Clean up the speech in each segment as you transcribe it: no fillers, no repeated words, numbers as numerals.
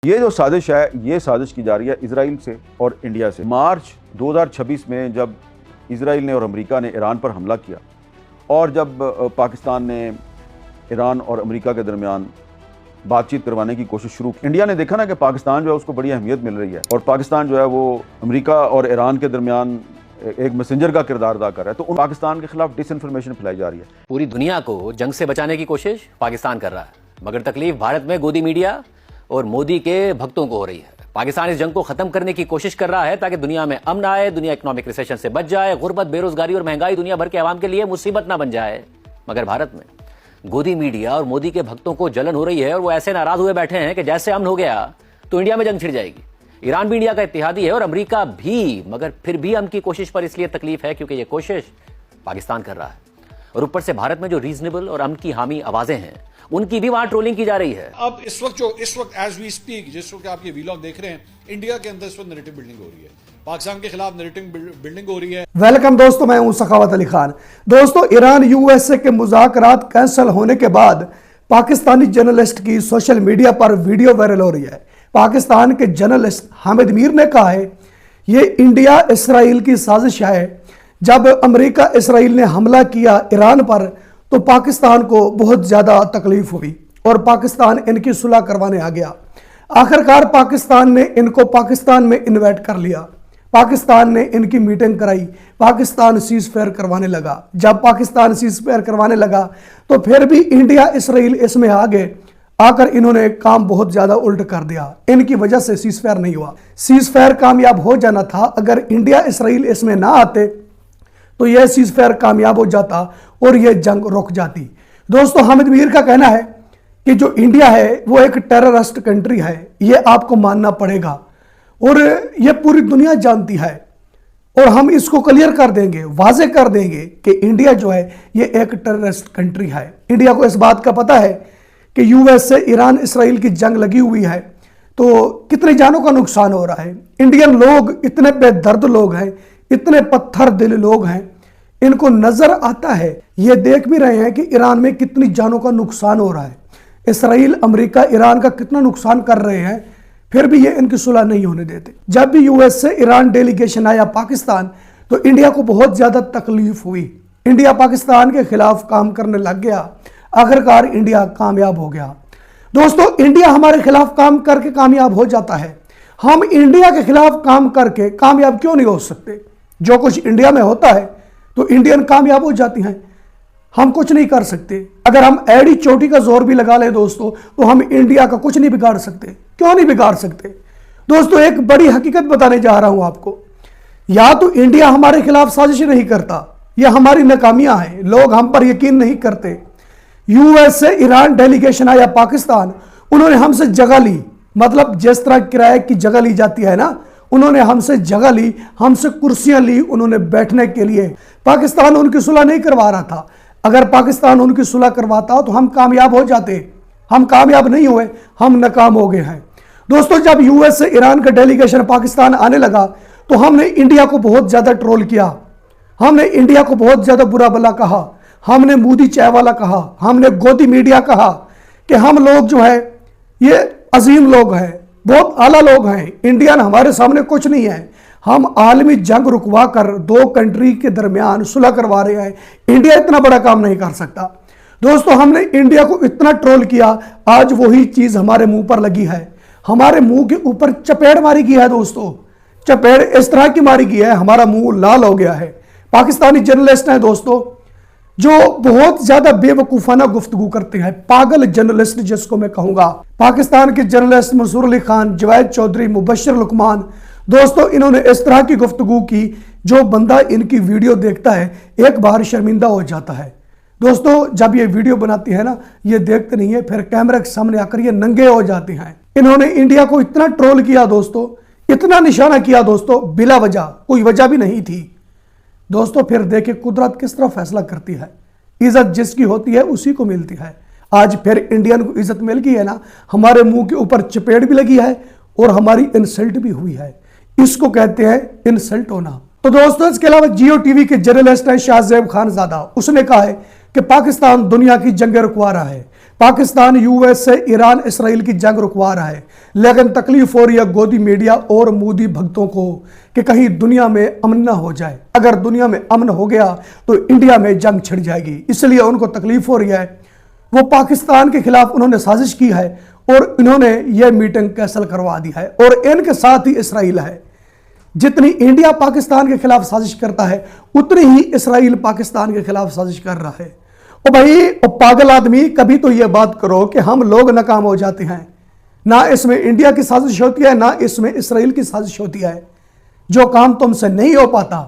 ये जो साजिश है, ये साजिश की जा रही है इजराइल से और इंडिया से। मार्च 2026 में जब इजराइल ने और अमेरिका ने ईरान पर हमला किया और जब पाकिस्तान ने ईरान और अमेरिका के दरमियान बातचीत करवाने की कोशिश शुरू की, इंडिया ने देखा ना कि पाकिस्तान जो है उसको बड़ी अहमियत मिल रही है और पाकिस्तान जो है वो अमेरिका और ईरान के दरमियान एक मैसेंजर का किरदार अदा कर रहा है। तो पाकिस्तान के खिलाफ डिसइंफॉर्मेशन फैलाई जा रही है। पूरी दुनिया को जंग से बचाने की कोशिश पाकिस्तान कर रहा है, मगर तकलीफ भारत में गोदी मीडिया और मोदी के भक्तों को हो रही है। पाकिस्तान इस जंग को खत्म करने की कोशिश कर रहा है ताकि दुनिया में अमन आए, दुनिया इकोनॉमिक रिसेशन से बच जाए, गुर्बत, बेरोजगारी और महंगाई दुनिया भर के अवाम के लिए मुसीबत ना बन जाए। मगर भारत में गोदी मीडिया और मोदी के भक्तों को जलन हो रही है और वो ऐसे नाराज हुए बैठे हैं कि जैसे अमन हो गया तो इंडिया में जंग छिड़ जाएगी। ईरान भी इंडिया का इत्तेहादी है और अमेरिका भी, मगर फिर भी अमन की कोशिश पर इसलिए तकलीफ है क्योंकि ये कोशिश पाकिस्तान कर रहा है और ऊपर से भारत में जो रीजनेबल और अमन की हामी आवाजें हैं उनकी भी वहां ट्रोलिंग की जा रही है। अब इस वक्त एज वी स्पीक, जिस वक्त आप ये वीलॉग देख रहे हैं, इंडिया के अंदर इस वक्त नैरेटिव बिल्डिंग हो रही है, पाकिस्तान के खिलाफ नैरेटिव बिल्डिंग हो रही है। वेलकम दोस्तों, मैं हूं सखावत अली खान। दोस्तों, ईरान यूएसए के मुज़ाकरात कैंसिल होने के बाद पाकिस्तानी जर्नलिस्ट की सोशल मीडिया पर वीडियो वायरल हो रही है। पाकिस्तान के जर्नलिस्ट हामिद मीर ने कहा है ये इंडिया इसराइल की साजिश है। जब अमेरिका इसराइल ने हमला किया ईरान पर तो पाकिस्तान को बहुत ज़्यादा तकलीफ हुई और पाकिस्तान इनकी सुलह करवाने आ गया। आखिरकार पाकिस्तान ने इनको पाकिस्तान में इन्वाइट कर लिया, पाकिस्तान ने इनकी मीटिंग कराई, पाकिस्तान सीज फायर करवाने लगा। जब पाकिस्तान सीज फायर करवाने लगा तो फिर भी इंडिया इसराइल इसमें आकर इन्होंने काम बहुत ज़्यादा उल्ट कर दिया। इनकी वजह से सीज फायर नहीं हुआ। सीज फायर कामयाब हो जाना था। अगर इंडिया इसराइल इसमें ना आते तो यह सीज फायर कामयाब हो जाता और यह जंग रुक जाती। दोस्तों, हामिद मीर का कहना है कि जो इंडिया है वो एक टेररिस्ट कंट्री है, यह आपको मानना पड़ेगा और यह पूरी दुनिया जानती है और हम इसको क्लियर कर देंगे, वाजे कर देंगे कि इंडिया जो है ये एक टेररिस्ट कंट्री है। इंडिया को इस बात का पता है कि यूएस से ईरान इसराइल की जंग लगी हुई है तो कितने जानों का नुकसान हो रहा है। इंडियन लोग इतने बेदर्द लोग हैं, इतने पत्थर दिल लोग हैं, इनको नजर आता है, ये देख भी रहे हैं कि ईरान में कितनी जानों का नुकसान हो रहा है। इसराइल, अमेरिका, ईरान का कितना नुकसान कर रहे हैं, फिर भी ये इनकी सुलह नहीं होने देते। जब भी यूएस से ईरान डेलीगेशन आया पाकिस्तान तो इंडिया को बहुत ज्यादा तकलीफ हुई। इंडिया पाकिस्तान के खिलाफ काम करने लग गया। आखिरकार इंडिया कामयाब हो गया। दोस्तों, इंडिया हमारे खिलाफ काम करके कामयाब हो जाता है। हम इंडिया के खिलाफ काम करके कामयाब क्यों नहीं हो सकते? जो कुछ इंडिया में होता है तो इंडियन कामयाब हो जाती हैं। हम कुछ नहीं कर सकते। अगर हम एड़ी चोटी का जोर भी लगा लें दोस्तों तो हम इंडिया का कुछ नहीं बिगाड़ सकते। क्यों नहीं बिगाड़ सकते? दोस्तों, एक बड़ी हकीकत बताने जा रहा हूं आपको। या तो इंडिया हमारे खिलाफ साजिश नहीं करता, यह हमारी नाकामियां हैं, लोग हम पर यकीन नहीं करते। यूएस से ईरान डेलीगेशन आया पाकिस्तान, उन्होंने हमसे जगह ली, मतलब जिस तरह किराए की जगह ली जाती है ना, उन्होंने हमसे जगह ली, हमसे कुर्सियां ली उन्होंने बैठने के लिए। पाकिस्तान उनकी सुलह नहीं करवा रहा था। अगर पाकिस्तान उनकी सुलह करवाता तो हम कामयाब हो जाते। हम कामयाब नहीं हुए, हम नाकाम हो गए हैं। दोस्तों, जब यूएस से ईरान का डेलीगेशन पाकिस्तान आने लगा तो हमने इंडिया को बहुत ज्यादा ट्रोल किया, हमने इंडिया को बहुत ज्यादा बुरा भला कहा, हमने मोदी चाय वाला कहा, हमने गोदी मीडिया कहा कि हम लोग जो है ये अजीम लोग हैं, बहुत आला लोग हैं, इंडियन हमारे सामने कुछ नहीं है, हम आलमी जंग रुकवा कर दो कंट्री के दरमियान सुलह करवा रहे हैं, इंडिया इतना बड़ा काम नहीं कर सकता। दोस्तों, हमने इंडिया को इतना ट्रोल किया, आज वही चीज हमारे मुंह पर लगी है, हमारे मुंह के ऊपर चपेड़ मारी गई है। दोस्तों, चपेड़ इस तरह की मारी गई है, हमारा मुंह लाल हो गया है। पाकिस्तानी जर्नलिस्ट हैं दोस्तों जो बहुत ज्यादा बेवकूफाना गुफ्तगू करते हैं, पागल जर्नलिस्ट जिसको मैं कहूंगा। पाकिस्तान के जर्नलिस्ट मंसूर अली खान, जवाहिद चौधरी, मुबशर लुकमान, दोस्तों इन्होंने इस तरह की गुफ्तगू की जो बंदा इनकी वीडियो देखता है एक बार शर्मिंदा हो जाता है। दोस्तों, जब ये वीडियो बनाती है ना, ये देखते नहीं है, फिर कैमरे के सामने आकर ये नंगे हो जाते हैं। इन्होंने इंडिया को इतना ट्रोल किया दोस्तों, इतना निशाना किया दोस्तों, बिला वजह, कोई वजह भी नहीं थी। दोस्तों, फिर देखिए कुदरत किस तरह फैसला करती है। इज्जत जिसकी होती है उसी को मिलती है। आज फिर इंडियन को इज्जत मिल गई है ना, हमारे मुंह के ऊपर चपेट भी लगी है और हमारी इंसल्ट भी हुई है। इसको कहते हैं इंसल्ट होना। तो दोस्तों, इसके अलावा जियो टीवी के जर्नलिस्ट है शाहजेब खानजादा, उसने कहा है कि पाकिस्तान दुनिया की जंगें रुकवा रहा है, पाकिस्तान यूएस से ईरान इसराइल की जंग रुकवा रहा है, लेकिन तकलीफ हो रही है गोदी मीडिया और मोदी भक्तों को कि कहीं दुनिया में अमन ना हो जाए। अगर दुनिया में अमन हो गया तो इंडिया में जंग छिड़ जाएगी, इसलिए उनको तकलीफ हो रही है। वो पाकिस्तान के खिलाफ उन्होंने साजिश की है और इन्होंने यह मीटिंग कैंसिल करवा दी है और इनके साथ ही इसराइल है। जितनी इंडिया पाकिस्तान के खिलाफ साजिश करता है उतनी ही इसराइल पाकिस्तान के खिलाफ साजिश कर रहा है। ओ भाई ओ पागल आदमी, कभी तो यह बात करो कि हम लोग नाकाम हो जाते हैं। ना इसमें इंडिया की साजिश होती है, ना इसमें इसराइल की साजिश होती है। जो काम तुमसे नहीं हो पाता,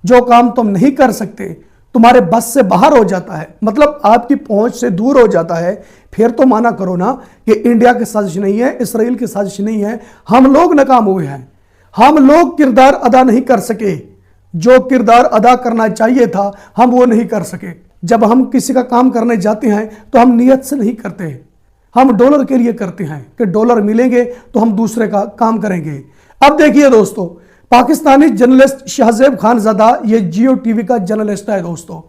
जो काम तुम नहीं कर सकते, तुम्हारे बस से बाहर हो जाता है, मतलब आपकी पहुंच से दूर हो जाता है, फिर तो माना करो ना कि इंडिया की साजिश नहीं है, इसराइल की साजिश नहीं है, हम लोग नाकाम हुए हैं। हम लोग किरदार अदा नहीं कर सके, जो किरदार अदा करना चाहिए था हम वो नहीं कर सके। जब हम किसी का काम करने जाते हैं तो हम नियत से नहीं करते, हम डॉलर के लिए करते हैं कि डॉलर मिलेंगे तो हम दूसरे का काम करेंगे। अब देखिए दोस्तों, पाकिस्तानी जर्नलिस्ट शाहजेब खानजादा, ये जियो टीवी का जर्नलिस्ट है दोस्तों,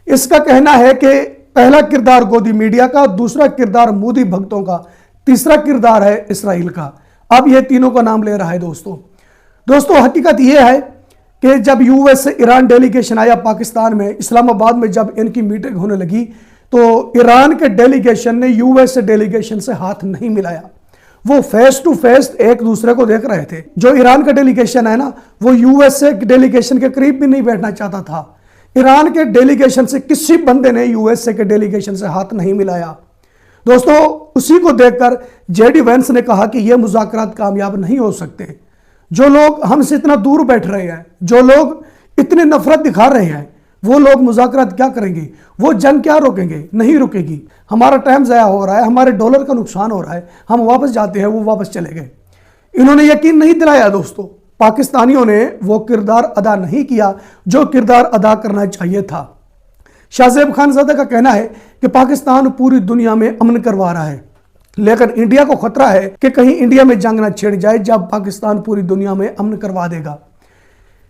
इसका कहना है कि पहला किरदार गोदी मीडिया का, दूसरा किरदार मोदी भक्तों का, तीसरा किरदार है इसराइल का। अब ये तीनों का नाम ले रहा है दोस्तों हकीकत यह है कि जब यूएस से ईरान डेलीगेशन आया पाकिस्तान में, इस्लामाबाद में जब इनकी मीटिंग होने लगी तो ईरान के डेलीगेशन ने यूएस से डेलीगेशन से हाथ नहीं मिलाया। वो फेस टू फेस एक दूसरे को देख रहे थे। जो ईरान का डेलीगेशन है ना, वो यूएस से डेलीगेशन के करीब भी नहीं बैठना चाहता था। ईरान के डेलीगेशन से किसी बंदे ने यूएस के डेलीगेशन से हाथ नहीं मिलाया। दोस्तों उसी को देखकर जेडी वेंस ने कहा कि यह मुज़ाकरात कामयाब नहीं हो सकते। जो लोग हमसे इतना दूर बैठ रहे हैं, जो लोग इतनी नफरत दिखा रहे हैं, वो लोग मुज़ाकरात क्या करेंगे, वो जंग क्या रोकेंगे, नहीं रुकेगी। हमारा टाइम ज़ाया हो रहा है, हमारे डॉलर का नुकसान हो रहा है, हम वापस जाते हैं, वो वापस चले गए। इन्होंने यकीन नहीं दिलाया दोस्तों, पाकिस्तानियों ने वो किरदार अदा नहीं किया जो किरदार अदा करना चाहिए था। शाहजेब खानजादा का कहना है कि पाकिस्तान पूरी दुनिया में अमन करवा रहा है, लेकिन इंडिया को खतरा है कि कहीं इंडिया में जंग ना छिड़ जाए जब पाकिस्तान पूरी दुनिया में अमन करवा देगा।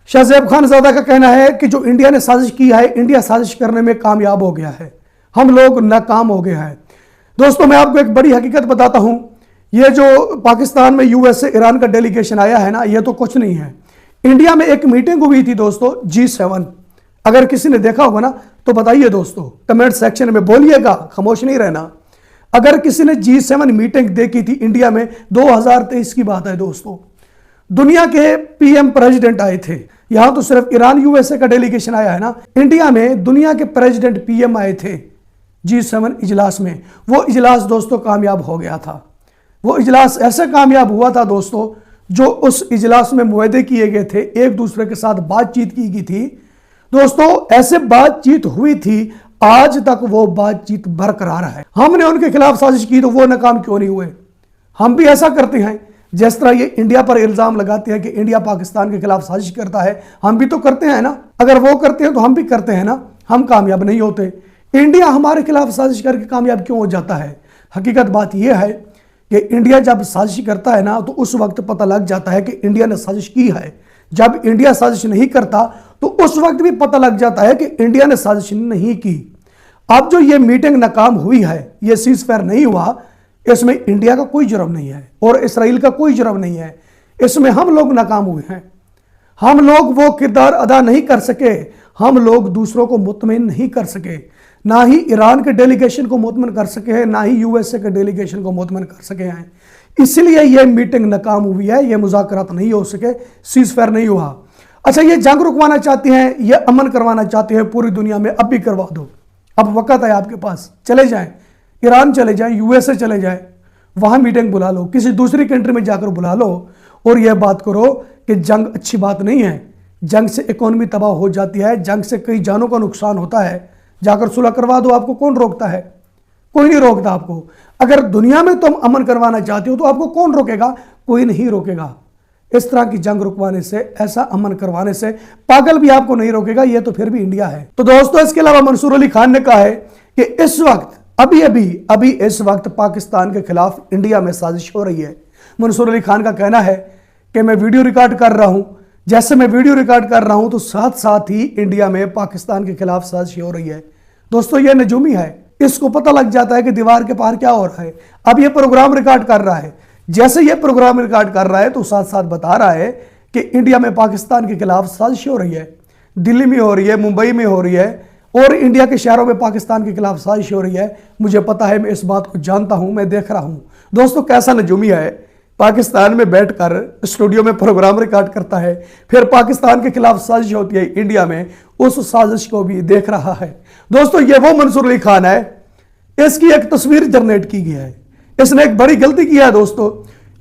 शाहजेब खानजादा का कहना है कि जो इंडिया ने साजिश की है, इंडिया साजिश करने में कामयाब हो गया है, हम लोग नाकाम हो गए हैं। दोस्तों मैं आपको एक बड़ी हकीकत बताता हूं, ये जो पाकिस्तान में यूएस से ईरान का डेलीगेशन आया है ना, ये तो कुछ नहीं है। इंडिया में एक मीटिंग हुई थी दोस्तों, G7। अगर किसी ने देखा होगा ना तो बताइए दोस्तों, कमेंट सेक्शन में बोलिएगा, खामोश नहीं रहना। अगर किसी ने G7 मीटिंग देखी थी इंडिया में, 2023 की बात है दोस्तों, दुनिया के पीएम प्रेसिडेंट आए थे। यहां तो सिर्फ ईरान यूएसए का डेलीगेशन आया है ना, इंडिया में दुनिया के प्रेसिडेंट पीएम आए थे G7 इजलास में। वो इजलास दोस्तों कामयाब हो गया था। वो इजलास ऐसे कामयाब हुआ था दोस्तों, जो उस इजलास में मुआहदे किए गए थे, एक दूसरे के साथ बातचीत की गई थी दोस्तों, ऐसे बातचीत हुई थी, आज तक वो बातचीत बरकरार है। हमने उनके खिलाफ साजिश की तो वो नाकाम क्यों नहीं हुए? हम भी ऐसा करते हैं, जिस तरह ये इंडिया पर इल्जाम लगाते हैं कि इंडिया पाकिस्तान के खिलाफ साजिश करता है, हम भी तो करते हैं ना। अगर वो करते हैं तो हम भी करते हैं ना, हम कामयाब नहीं होते। इंडिया हमारे खिलाफ साजिश करके कामयाब क्यों हो जाता है? हकीकत बात यह है कि इंडिया जब साजिश करता है ना तो उस वक्त पता लग जाता है कि इंडिया ने साजिश की है। जब इंडिया साजिश नहीं करता तो उस वक्त भी पता लग जाता है कि इंडिया ने साजिश नहीं की। अब जो ये मीटिंग नाकाम हुई है, ये सीज फायर नहीं हुआ, इसमें इंडिया का कोई जुर्म नहीं है और इसराइल का कोई जुर्म नहीं है। इसमें हम लोग नाकाम हुए हैं। हम लोग वो किरदार अदा नहीं कर सके, हम लोग दूसरों को मुतमिन नहीं कर सके, ना ही ईरान के डेलीगेशन को मुतमिन कर सके हैं, ना ही यूएसए के डेलीगेशन को मुतमिन कर सके हैं। इसलिए यह मीटिंग नाकाम हुई है, यह मुज़ाकरात नहीं हो सके, सीज फायर नहीं हुआ। अच्छा, ये जंग रुकवाना चाहते हैं, ये अमन करवाना चाहते हैं पूरी दुनिया में, अब भी करवा दो। अब वक्त है आपके पास, चले जाएं, ईरान चले जाएं, यूएसए चले जाएं, वहां मीटिंग बुला लो, किसी दूसरी कंट्री में जाकर बुला लो और यह बात करो कि जंग अच्छी बात नहीं है, जंग से इकोनॉमी तबाह हो जाती है, जंग से कई जानों का नुकसान होता है। जाकर सुलह करवा दो, आपको कौन रोकता है? कोई नहीं रोकता आपको। अगर दुनिया में तुम अमन करवाना चाहते हो तो आपको कौन रोकेगा? कोई नहीं रोकेगा। इस तरह की जंग रुकवाने से, ऐसा अमन करवाने से पागल भी आपको नहीं रोकेगा, ये तो फिर भी इंडिया है। तो दोस्तों इसके अलावा मंसूर अली खान ने कहा है कि इस वक्त अभी इस वक्त पाकिस्तान के खिलाफ इंडिया में साजिश हो रही है। मंसूर अली खान का कहना है कि मैं वीडियो रिकॉर्ड कर रहा हूं, जैसे मैं वीडियो रिकॉर्ड कर रहा हूं तो साथ साथ ही इंडिया में पाकिस्तान के खिलाफ साजिश हो रही है। दोस्तों ये नजूमी है, इसको पता लग जाता है कि दीवार के पार क्या हो रहा है। अब ये प्रोग्राम रिकॉर्ड कर रहा है, जैसे ये प्रोग्राम रिकॉर्ड कर रहा है तो साथ साथ बता रहा है कि इंडिया में पाकिस्तान के खिलाफ साजिश हो रही है, दिल्ली में हो रही है, मुंबई में हो रही है और इंडिया के शहरों में पाकिस्तान के खिलाफ साजिश हो रही है। मुझे पता है, मैं इस बात को जानता हूं, मैं देख रहा हूं। दोस्तों कैसा नजूमी है, पाकिस्तान में बैठकर स्टूडियो में प्रोग्राम रिकॉर्ड करता है, फिर पाकिस्तान के खिलाफ साजिश होती है इंडिया में, उस साजिश को भी देख रहा है। दोस्तों ये वो मंसूर अली खान है, इसकी एक तस्वीर जनरेट की गई है, इसने एक बड़ी गलती की है दोस्तों,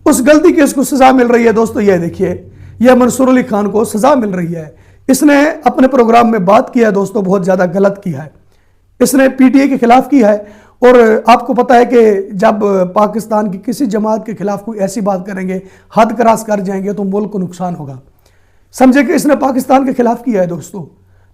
उस गलती की इसको सजा मिल रही है। दोस्तों ये देखिए, यह मंसूर अली खान को सजा मिल रही है। इसने अपने प्रोग्राम में बात की है दोस्तों, बहुत ज्यादा गलत की है, इसने पीटीए के खिलाफ की है। और आपको पता है कि जब पाकिस्तान की किसी जमात के खिलाफ कोई ऐसी बात करेंगे, हद क्रॉस कर जाएंगे तो मुल्क को नुकसान होगा। समझे कि इसने पाकिस्तान के खिलाफ किया है दोस्तों,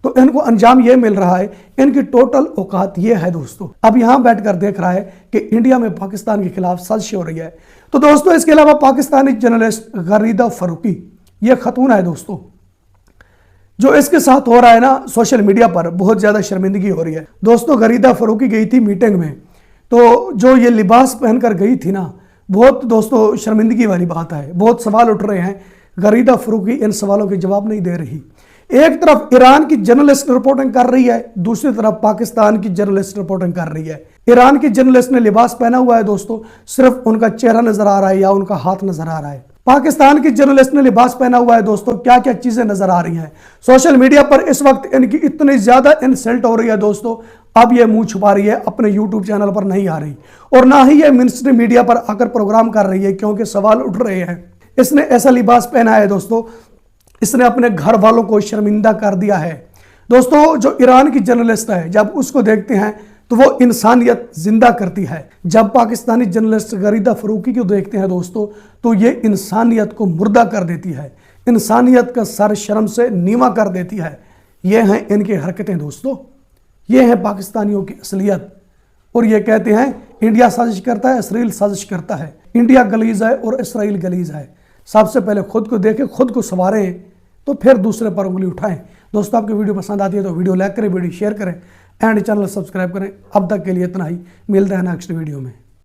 तो इनको अंजाम यह मिल रहा है, इनकी टोटल औकात यह है दोस्तों। अब यहां बैठकर देख रहा है कि इंडिया में पाकिस्तान के खिलाफ साजिश हो रही है। तो दोस्तों इसके अलावा पाकिस्तानी जर्नलिस्ट गरीदा फरूकी, यह खतून है दोस्तों, जो इसके साथ हो रहा है ना सोशल मीडिया पर, बहुत ज्यादा शर्मिंदगी हो रही है। दोस्तों गरीदा फरूकी गई थी मीटिंग में, तो जो ये लिबास पहनकर गई थी ना, बहुत दोस्तों शर्मिंदगी वाली बात है। बहुत सवाल उठ रहे हैं, गरीदा फरूकी इन सवालों के जवाब नहीं दे रही। एक तरफ ईरान की जर्नलिस्ट रिपोर्टिंग कर रही है, दूसरी तरफ पाकिस्तान की जर्नलिस्ट रिपोर्टिंग कर रही है। ईरान की जर्नलिस्ट ने लिबास पहना हुआ है दोस्तों, सिर्फ उनका चेहरा नजर आ रहा है या उनका हाथ नजर आ रहा है। पाकिस्तान की जर्नलिस्ट ने लिबास पहना हुआ है दोस्तों, क्या क्या चीजें नजर आ रही हैं। सोशल मीडिया पर इस वक्त इनकी इतनी ज्यादा इंसल्ट हो रही है दोस्तों, अब ये मुंह छुपा रही है, अपने यूट्यूब चैनल पर नहीं आ रही और ना ही ये मिनिस्ट्री मीडिया पर आकर प्रोग्राम कर रही है, क्योंकि सवाल उठ रहे हैं। इसने ऐसा लिबास पहना है दोस्तों, इसने अपने घर वालों को शर्मिंदा कर दिया है। दोस्तों जो ईरान की जर्नलिस्ट है, जब उसको देखते हैं तो वो इंसानियत जिंदा करती है। जब पाकिस्तानी जर्नलिस्ट गरीदा फरूकी को देखते हैं दोस्तों, तो ये इंसानियत को मुर्दा कर देती है, इंसानियत का सर शर्म से नीवा कर देती है। ये हैं इनकी हरकतें दोस्तों, ये हैं पाकिस्तानियों की असलियत। और ये कहते हैं इंडिया साजिश करता है, इसराइल साजिश करता है। इंडिया गलीज है और इसराइल गलीज है। सबसे पहले खुद को देखें, खुद को संवारें, तो फिर दूसरे पर उंगली उठाएं। दोस्तों आपकी वीडियो पसंद आती है तो वीडियो लाइक करें, वीडियो शेयर करें एंड चैनल सब्सक्राइब करें। अब तक के लिए इतना ही, मिलते हैं नेक्स्ट वीडियो में।